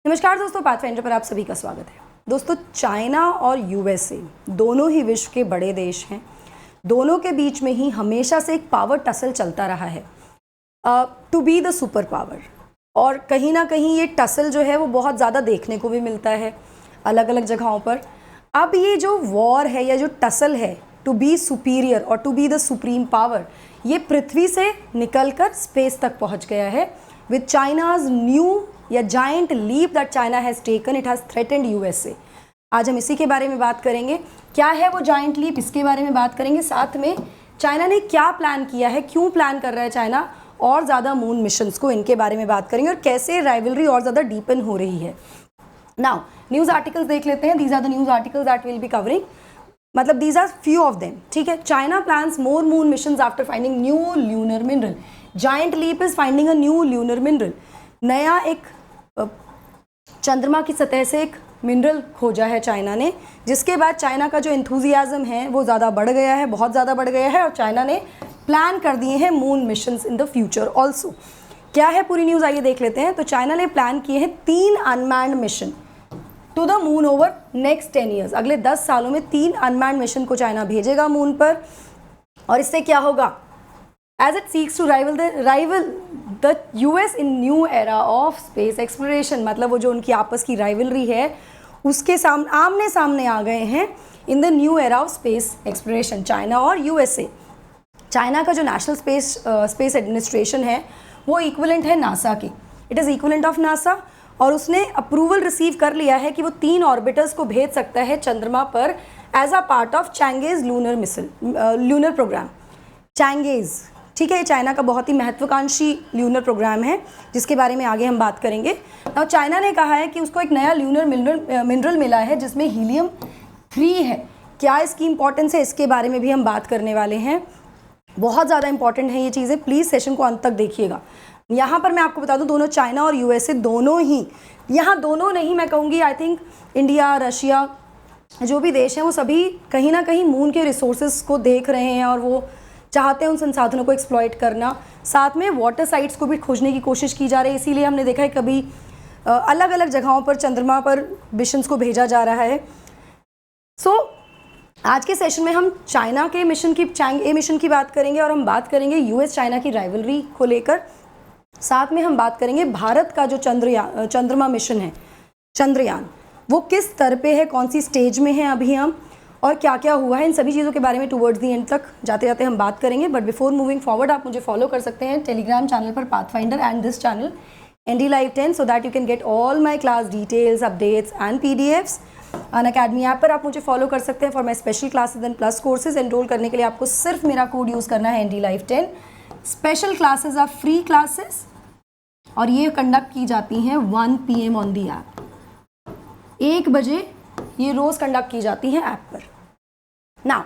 नमस्कार दोस्तों, पाथफाइंडर पर आप सभी का स्वागत है। दोस्तों, चाइना और यूएसए दोनों ही विश्व के बड़े देश हैं। दोनों के बीच में ही हमेशा से एक पावर टसल चलता रहा है to be the super power. और कहीं ना कहीं ये टसल जो है वो बहुत ज़्यादा देखने को भी मिलता है अलग अलग जगहों पर। अब ये जो वॉर है या जो टसल है टू बी सुपीरियर और to be the supreme power, ये पृथ्वी से निकलकर स्पेस तक पहुंच गया है विद चाइनाज न्यू या giant leap that China has taken, it has threatened USA. आज हम इसी के बारे में बात करेंगे। क्या है वो जाइंट लीप, इसके बारे में बात करेंगे। साथ में चाइना ने क्या प्लान किया है, क्यों प्लान कर रहा है चाइना, और ज़्यादा मून मिशंस को, इनके बारे में बात करेंगे और कैसे राइवलरी और ज़्यादा डीपन हो रही है। नाउ न्यूज़ आर्टिकल्स देख लेते हैं। These are the news articles that will be covering, मतलब these are few of them. ठीक है। China plans more moon missions after finding new lunar mineral. Giant leap is finding a new lunar mineral. नया एक चंद्रमा की सतह से एक मिनरल खोजा है चाइना ने, जिसके बाद चाइना का जो एंथुजियाज्म है वो ज़्यादा बढ़ गया है, बहुत ज़्यादा बढ़ गया है, और चाइना ने प्लान कर दिए हैं moon missions in the future also. क्या है पूरी न्यूज़, आइए देख लेते हैं। तो चाइना ने प्लान किए हैं 3 unmanned mission to the moon over next 10 years. अगले 10 सालों में 3 अनमैन्ड मिशन को चाइना भेजेगा मून पर। और इससे क्या होगा, as it seeks to rival the US in new era of space exploration। मतलब वो जो उनकी आपस की राइवलरी है उसके आमने सामने आ गए हैं in the new era of space exploration, China और यूएसए। चाइना का जो नेशनल स्पेस एडमिनिस्ट्रेशन है वो इक्विवेलेंट है नासा की, it is equivalent of NASA. और उसने अप्रूवल रिसीव कर लिया है कि वो 3 ऑर्बिटर्स को भेज सकता है चंद्रमा पर as a part of Chang'e lunar program. Chang'e, ठीक है, ये चाइना का बहुत ही महत्वाकांक्षी ल्यूनर प्रोग्राम है जिसके बारे में आगे हम बात करेंगे। और चाइना ने कहा है कि उसको एक नया ल्यूनर मिनरल मिला है जिसमें हीलियम 3 है। क्या इसकी इंपॉर्टेंस है, इसके बारे में भी हम बात करने वाले हैं। बहुत ज़्यादा इंपॉर्टेंट है ये चीज़ें, प्लीज़ सेशन को अंत तक देखिएगा। यहाँ पर मैं आपको बता दूँ, दोनों चाइना और यूएसए दोनों ही, यहाँ दोनों नहीं मैं कहूँगी, आई थिंक इंडिया, रशिया, जो भी देश हैं वो सभी कहीं ना कहीं मून के रिसोर्सेज को देख रहे हैं और वो चाहते हैं उन संसाधनों को एक्सप्लॉइट करना। साथ में वाटर साइट्स को भी खोजने की कोशिश की जा रही है। इसीलिए हमने देखा है कभी अलग अलग जगहों पर चंद्रमा पर मिशंस को भेजा जा रहा है। आज के सेशन में हम चाइना के मिशन की, चैंग-ए मिशन की बात करेंगे और हम बात करेंगे यूएस चाइना की राइवलरी को लेकर। साथ में हम बात करेंगे भारत का जो चंद्रमा मिशन है, चंद्रयान, वो किस स्तर पे है, कौन सी स्टेज में है अभी हम, और क्या क्या हुआ है, इन सभी चीज़ों के बारे में टुवर्ड्स दी एंड तक जाते जाते हम बात करेंगे। बट बिफोर मूविंग फॉरवर्ड, आप मुझे फॉलो कर सकते हैं टेलीग्राम चैनल पर pathfinder and this channel ND Live 10, so that you can get all my class details, updates and PDFs। Unacademy app पर आप मुझे फॉलो कर सकते हैं for my special classes and plus courses. Enrol करने के लिए आपको सिर्फ मेरा कोड यूज़ करना है ND Live 10। Special classes are free classes और ये कंडक्ट की जाती हैं 1 PM ऑन दी ऐप। 1 बजे ये रोज़ कंडक्ट की जाती है ऐप पर। नाउ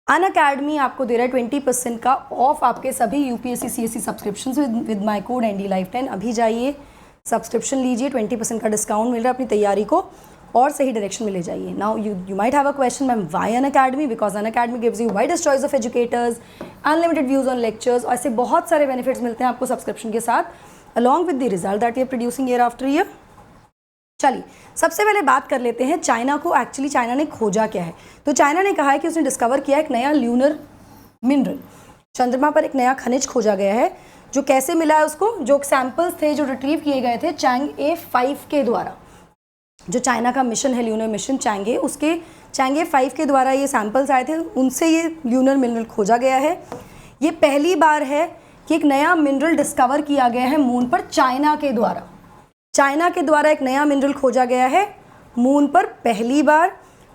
अनअकैडमी आपको दे रहा है 20% का ऑफ आपके सभी UPSC CSE subscriptions with my code ND Live 10। अभी जाइए, सब्सक्रिप्शन लीजिए, 20% का डिस्काउंट मिल रहा है अपनी तैयारी को और सही डायरेक्शन में ले जाइए। Now you might have a question, ma'am why Unacademy? Because Unacademy gives you widest choice of educators, unlimited views on lectures, और ऐसे बहुत सारे बेनिफिट्स मिलते हैं आपको सब्सक्रिप्शन के साथ, along with the result that you are producing year after year. चलिए सबसे पहले बात कर लेते हैं चाइना को, एक्चुअली चाइना ने खोजा क्या है। तो चाइना ने कहा है कि उसने डिस्कवर किया एक नया ल्यूनर मिनरल, चंद्रमा पर एक नया खनिज खोजा गया है। जो कैसे मिला है उसको, जो सैंपल्स थे जो रिट्रीव किए गए थे चैंग-ए 5 के द्वारा, जो चाइना का मिशन है ल्यूनर मिशन चैंग-ए, उसके चैंग-ए 5 के द्वारा ये सैंपल्स आए थे, उनसे ये ल्यूनर मिनरल खोजा गया है। ये पहली बार है कि एक नया मिनरल डिस्कवर किया गया है मून पर चाइना के द्वारा। चाइना के द्वारा एक नया मिनरल खोजा गया है मून पर पहली बार।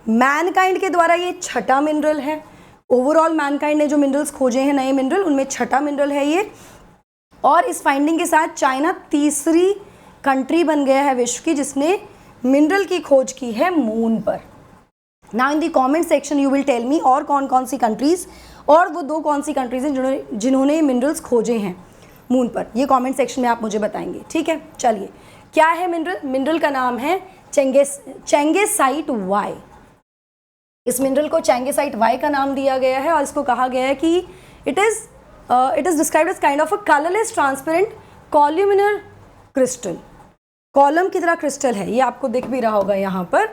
मैनकाइंड के द्वारा ये 6ठा मिनरल है। ओवरऑल मैनकाइंड ने जो मिनरल्स खोजे हैं नए मिनरल, उनमें 6ठा मिनरल है ये। और इस फाइंडिंग के साथ चाइना तीसरी कंट्री बन गया है विश्व की जिसने मिनरल की खोज की है मून पर। Now in the comment section you will tell me और कौन कौन सी कंट्रीज़, और वो 2 कौन सी कंट्रीज़ हैं जिन्होंने मिनरल्स खोजे हैं मून पर, ये कमेंट सेक्शन में आप मुझे बताएंगे। ठीक है, चलिए क्या है मिनरल? मिनरल का नाम है चैंगेसाइट वाई। इस मिनरल को चैंगेसाइट वाई का नाम दिया गया है और इसको कहा गया है कि it is described as kind of a colourless transparent columnar crystal. Column की तरह क्रिस्टल है, ये आपको दिख भी रहा होगा यहाँ पर।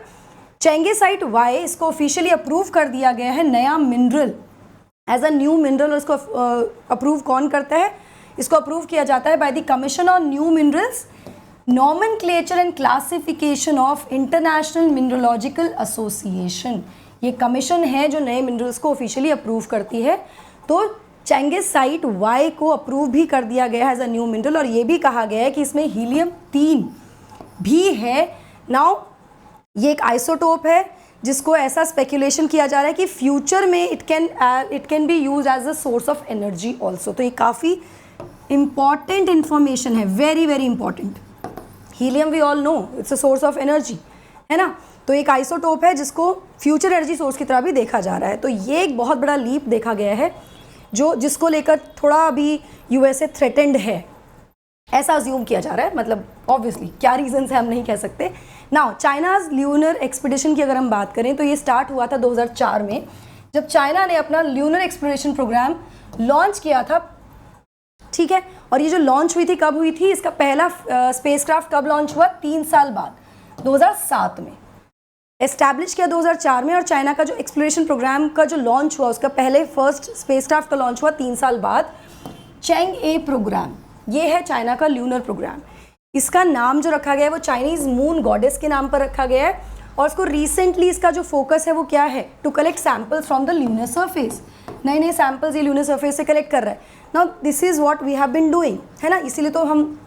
चेंगेसाइट वाई, इसको ऑफिशियली अप्रूव कर दिया गया है नया mineral, as a new mineral. इसको अप्रूव कौन करता है? इसको अप्रूव किया जाता है by the commission on new minerals, nomenclature and classification of international mineralogical association. ये कमीशन है जो नए मिनरल्स को ऑफिशियली अप्रूव करती है। तो चेंगेसाइट वाई को अप्रूव भी कर दिया गया है एज अ न्यू मिनरल, और ये भी कहा गया है कि इसमें हीलियम 3 भी है। नाउ ये एक आइसोटोप है जिसको ऐसा स्पेकुलेशन किया जा रहा है कि फ्यूचर में it can be use as a source of energy also. तो ये काफ़ी इंपॉर्टेंट इंफॉर्मेशन है, very very important. Helium we all know it's a source of energy, है ना। तो एक आइसोटोप है जिसको फ्यूचर एनर्जी सोर्स की तरह भी देखा जा रहा है। तो ये एक बहुत बड़ा लीप देखा गया है जिसको लेकर थोड़ा अभी यूएसए थ्रेटेंड है, ऐसा अज्यूम किया जा रहा है। मतलब ऑब्वियसली क्या रीजंस है हम नहीं कह सकते। नाउ चाइनाज ल्यूनर एक्सपीडिशन की अगर हम बात करें तो ये स्टार्ट हुआ था 2004 में, जब चाइना ने अपना ल्यूनर एक्सप्लोरेशन प्रोग्राम लॉन्च किया था, ठीक है। और ये जो लॉन्च हुई थी, कब हुई थी? इसका पहला स्पेसक्राफ्ट कब लॉन्च हुआ? 3 साल बाद, 2007 में एस्टैब्लिश किया 2004 में। और चाइना का जो एक्सप्लोरेशन प्रोग्राम का जो लॉन्च हुआ, उसका पहले फर्स्ट स्पेसक्राफ्ट का लॉन्च हुआ 3 साल बाद, चैंग-ए प्रोग्राम। ये है चाइना का ल्यूनर प्रोग्राम। इसका नाम जो रखा गया है वो चाइनीज़ मून गॉडेस के नाम पर रखा गया है। और इसको रिसेंटली इसका जो फोकस है वो क्या है? To collect samples from the lunar surface. नए नए सैम्पल्स ये ल्यूनर सरफेस से कलेक्ट कर रहा है। Now this is what we have been doing, है ना। इसीलिए तो हम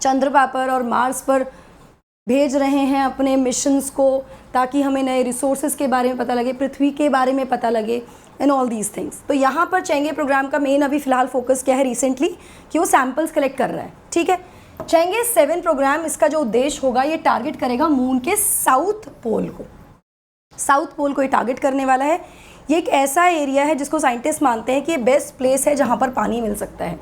चंद्रमा पर और मार्स पर भेज रहे हैं अपने मिशंस को, ताकि हमें नए रिसोर्सेज के बारे में पता लगे, पृथ्वी के बारे में पता लगे, एंड ऑल दीज थिंग्स। तो यहाँ पर चेंगे प्रोग्राम का मेन अभी फिलहाल फोकस क्या है रिसेंटली, कि वो सैम्पल्स कलेक्ट कर रहा है, ठीक है। चेंगे 7 प्रोग्राम, इसका जो उद्देश्य होगा, ये टारगेट करेगा मून के साउथ पोल को। साउथ पोल को ये टारगेट करने वाला है। ये एक ऐसा एरिया है जिसको साइंटिस्ट मानते हैं कि ये बेस्ट प्लेस है जहाँ पर पानी मिल सकता है,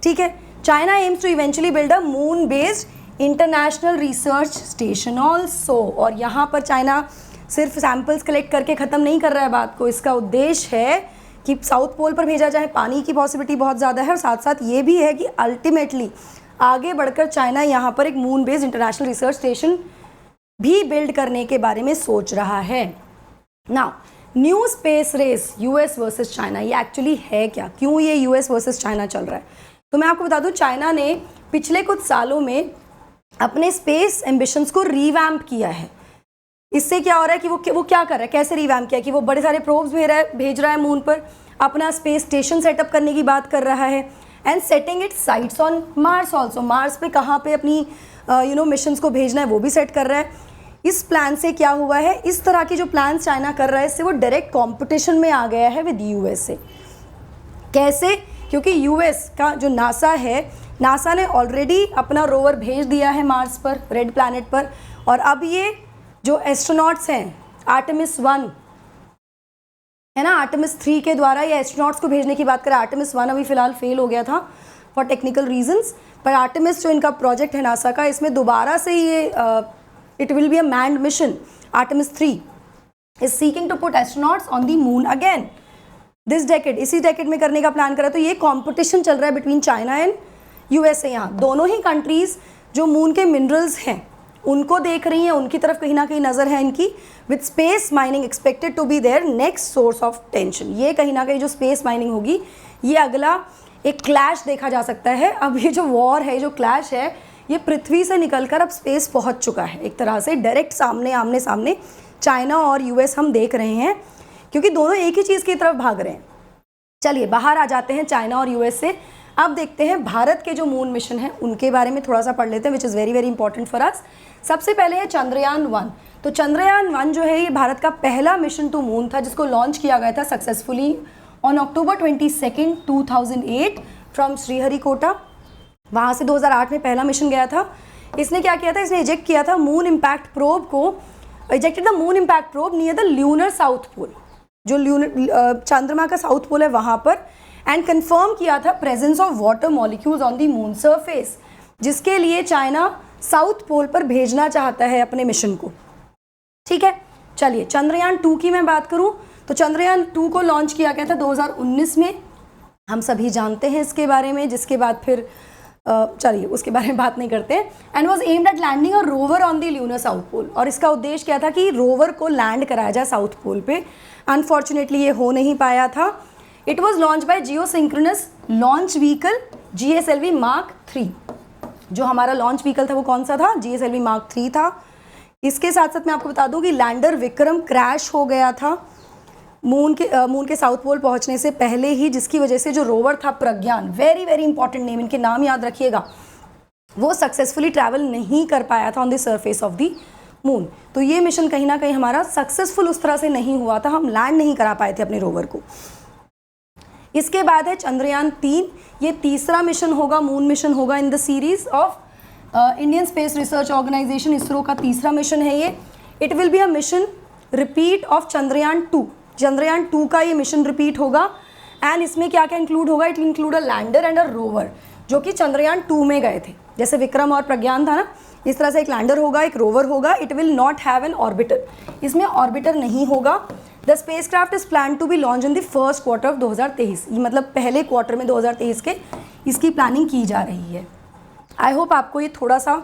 ठीक है। China aims to eventually build a moon based international research station also. और यहाँ पर चाइना सिर्फ सैम्पल्स कलेक्ट करके ख़त्म नहीं कर रहा है बात को। इसका उद्देश्य है कि साउथ पोल पर भेजा जाए, पानी की पॉसिबिलिटी बहुत ज़्यादा है। और साथ साथ ये भी है कि अल्टीमेटली आगे बढ़कर चाइना यहाँ पर एक moon based international research station भी बिल्ड करने के बारे में सोच रहा है। Now new space race US versus China, ये एक्चुअली है क्या? क्यों ये यूएस वर्सेस चाइना चल रहा है? तो मैं आपको बता दूं, चाइना ने पिछले कुछ सालों में अपने स्पेस एम्बिशंस को रिवैम्प किया है। इससे क्या हो रहा है कि वो क्या कर रहा है, कैसे रिवैम्प किया कि वो बड़े सारे प्रोब्स भेज रहा है मून पर, अपना स्पेस स्टेशन सेटअप करने की बात कर रहा है, and setting it sites on Mars also. Mars पे कहाँ पे अपनी मिशंस को भेजना है वो भी सेट कर रहा है। इस प्लान से क्या हुआ है, इस तरह की जो प्लान चाइना कर रहा है, इससे वो डायरेक्ट कंपटीशन में आ गया है विद यूएस से। कैसे? क्योंकि यूएस का जो नासा है, नासा ने ऑलरेडी अपना रोवर भेज दिया है मार्स पर, रेड प्लैनेट पर। और अब ये जो एस्ट्रोनॉट्स हैं, आर्टेमिस 1 है ना, आर्टेमिस 3 के द्वारा ये एस्ट्रोनॉट्स को भेजने की बात करें। आर्टेमिस 1 अभी फिलहाल फेल हो गया था फॉर टेक्निकल रीजंस, पर आर्टेमिस जो इनका प्रोजेक्ट है नासा का, इसमें दोबारा से ये it will be a manned mission. Artemis 3 is seeking to put astronauts on the moon again this decade, इसी डेकेड में करने का प्लान करा। तो ये कॉम्पिटिशन चल रहा है बिटवीन चाइना एंड यूएसए। यहाँ दोनों ही कंट्रीज़ जो मून के मिनरल्स हैं उनको देख रही हैं, उनकी तरफ कहीं ना कहीं नज़र है इनकी। With space mining expected to be their next source of tension, ये कहीं ना कहीं जो स्पेस माइनिंग होगी, ये अगला एक क्लैश देखा जा सकता है। अब ये जो वॉर है, जो क्लैश है, ये पृथ्वी से निकलकर अब स्पेस पहुंच चुका है। एक तरह से डायरेक्ट सामने आमने सामने चाइना और यूएस हम देख रहे हैं, क्योंकि दोनों एक ही चीज़ की तरफ भाग रहे हैं। चलिए बाहर आ जाते हैं चाइना और यूएस से। अब देखते हैं भारत के जो मून मिशन हैं उनके बारे में थोड़ा सा पढ़ लेते हैं, which is very very important for us. सबसे पहले है चंद्रयान 1। तो चंद्रयान 1 जो है, ये भारत का पहला मिशन टू मून था, जिसको लॉन्च किया गया था successfully on October 22, 2008 from Sriharikota. वहाँ से 2008 में पहला मिशन गया था। इसने क्या किया था, इसने इजेक्ट किया था मून इम्पैक्ट प्रोब को, ejected the moon impact probe near the lunar south pole, जो ल्यूनर चंद्रमा का साउथ पोल है वहाँ पर, एंड कंफर्म किया था presence of water molecules on the moon surface, जिसके लिए चाइना साउथ पोल पर भेजना चाहता है अपने मिशन को, ठीक है। चलिए चंद्रयान 2 की मैं बात करूं तो चंद्रयान 2 को लॉन्च किया गया था 2019 में, हम सभी जानते हैं इसके बारे में। जिसके बाद फिर चलिए उसके बारे में बात नहीं करते हैं। And was aimed at landing a rover on the lunar south pole, और इसका उद्देश्य क्या था कि रोवर को लैंड कराया जाए साउथ पोल पे। अनफॉर्चुनेटली ये हो नहीं पाया था। It was launch by geosynchronous launch vehicle GSLV Mark 3। जो हमारा लॉन्च व्हीकल था वो कौन सा था? GSLV Mark 3 था। इसके साथ साथ मैं आपको बता दूं कि लैंडर विक्रम क्रैश हो गया था मून के साउथ पोल पहुंचने से पहले ही, जिसकी वजह से जो रोवर था प्रज्ञान, वेरी वेरी इंपॉर्टेंट नेम, इनके नाम याद रखिएगा, वो सक्सेसफुली ट्रैवल नहीं कर पाया था on the surface of the moon. तो ये मिशन कहीं ना कहीं हमारा सक्सेसफुल उस तरह से नहीं हुआ था, हम लैंड नहीं करा पाए थे अपने रोवर को। इसके बाद है चंद्रयान 3। ये तीसरा मिशन होगा, मून मिशन होगा in the series of Indian Space Research Organisation, ISRO का तीसरा मिशन है ये। It will be a mission repeat of Chandrayaan 2। Chandrayaan 2 का ये मिशन रिपीट होगा। एंड इसमें क्या क्या इंक्लूड होगा? It will include a lander and a rover, जो कि चंद्रयान 2 में गए थे। जैसे विक्रम और प्रज्ञान था ना, इस तरह से एक लैंडर होगा, एक रोवर होगा। It will not have an orbiter, इसमें ऑर्बिटर नहीं होगा। The space craft is plan to be launch in the first quarter of 2023। ये मतलब पहले क्वार्टर में 2023 के इसकी प्लानिंग की जा रही है। आई होप आपको ये थोड़ा सा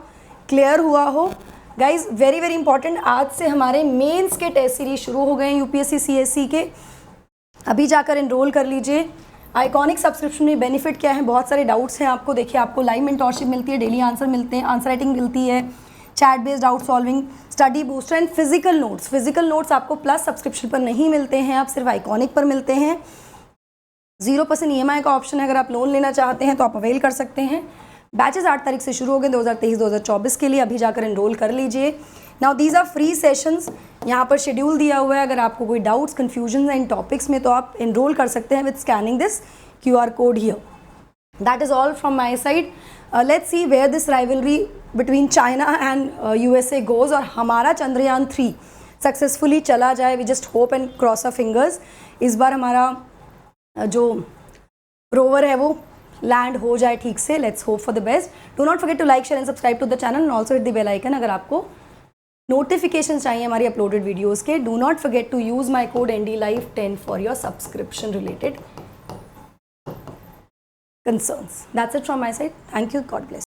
क्लियर हुआ हो। गाइज वेरी वेरी इंपॉर्टेंट, आज से हमारे मेंस के टेस्ट सीरीज शुरू हो गए हैं UPSC CSC के। अभी जाकर एनरोल कर लीजिए। आइकॉनिक सब्सक्रिप्शन में बेनिफिट क्या है? बहुत सारे डाउट्स हैं आपको। देखिए, आपको लाइव मेंटोरशिप मिलती है, डेली आंसर मिलते हैं, आंसर राइटिंग मिलती है, chat based doubt solving, study booster and physical notes. Physical notes आपको प्लस सब्सक्रिप्शन पर नहीं मिलते हैं, आप सिर्फ आइकॉनिक पर मिलते हैं। 0% EMI का ऑप्शन है, अगर आप लोन लेना चाहते हैं तो आप अवेल कर सकते हैं। बैचेस 8 तारीख से शुरू हो गए 2023-2024 के लिए, अभी जाकर एनरोल कर लीजिए। Now these are free sessions, यहाँ पर शेड्यूल दिया हुआ है। अगर आपको कोई डाउट्स कन्फ्यूजन है इन टॉपिक्स में तो आप एनरोल कर सकते हैं with scanning this QR code here. That is all from my side. Let's see where this rivalry between China and USA goes, और हमारा चंद्रयान 3 सक्सेसफुली चला जाए। We just hope and cross a fingers. इस बार हमारा जो रोवर है वो लैंड हो जाए ठीक से। Let's hope for the best. Do not forget to like, share and subscribe to the channel and also hit the bell icon अगर आपको नोटिफिकेशन चाहिए हमारी अपलोडेड वीडियोज़ के। Do not forget to use my code NDLive10 for your subscription related concerns. That's it from my side. Thank you. God bless.